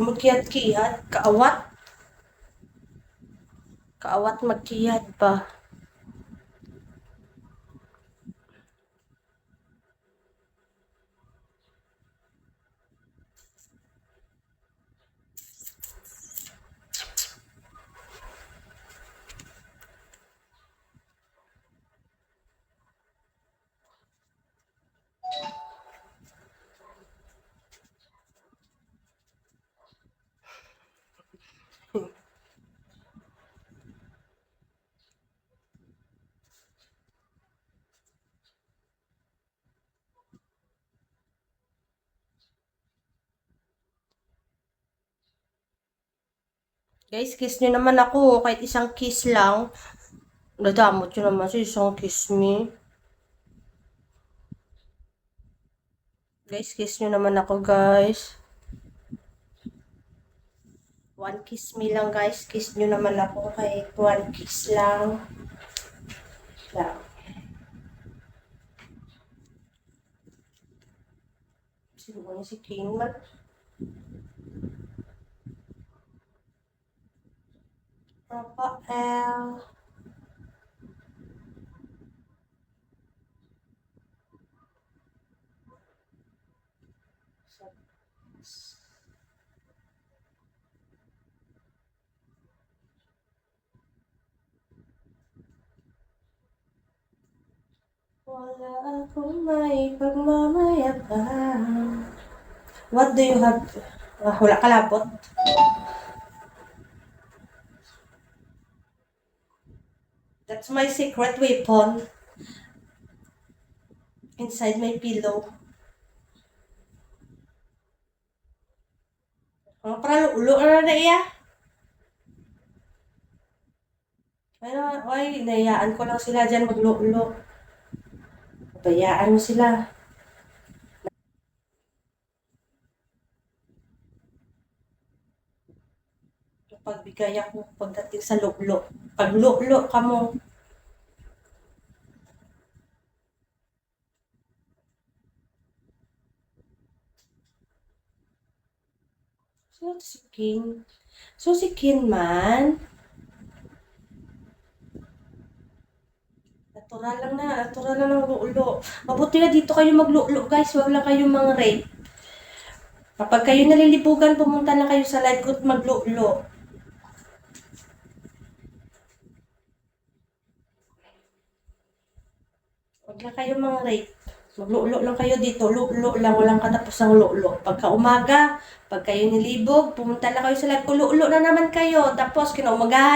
Magkiyat-kiyat, kaawat. Kaawat magkiyat pa. Guys, kiss nyo naman ako. Kahit isang kiss lang. Nadamot nyo naman sa isang kiss me. Guys, kiss nyo naman ako, guys. One kiss me lang, guys. Kiss nyo naman ako. Kahit one kiss lang. Lang. Sino ba si King man? Rafael. Wala akong may pagmamayabang. What do you have? Wala kalapot. That's my secret weapon. Inside my pillow. Para ulo na iya. Ay, inayaan ko lang sila dyan maglulo. Bayaan mo sila. Pagbigay ako pagdating sa lulo. Pag lulo ka mo. So, si King. So, si King man. Natural lang ng lulo. Mabuti na dito kayo maglulo, guys. Wag lang kayong mga rape. Kapag kayo nalilibugan, pumunta na kayo sa live ko at maglulo. Wag lang kayo mga rape. Maglulo lang kayo dito. Lulo lang. Walang katapos ang lulo. Pagka umaga, pag kayo nilibog, pumunta na kayo sa live ko. Lulo na naman kayo. Tapos, kinaumagahan.